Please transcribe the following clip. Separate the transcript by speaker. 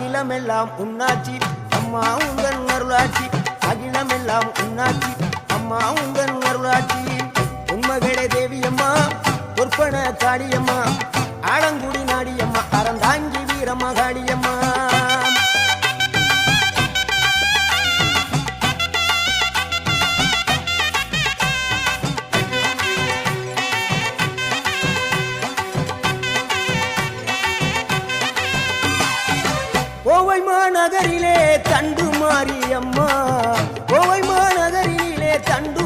Speaker 1: அகிலமெல்லாம் உன்னாட்சி அம்மா உங்கள் அருளாட்சி அகிலமெல்லாம் உன்னாட்சி அம்மா உங்கள் அருளாட்சி உண்மகளே தேவியம்மா பொற்பன காளியம்மா ஆலங்குடி நாடியம்மா அறந்தாங்கி வீரம்மா காளியம்மா கோவை மாநகரிலே தண்டு மாரியம்மா கோவை மாநகரிலே தண்டு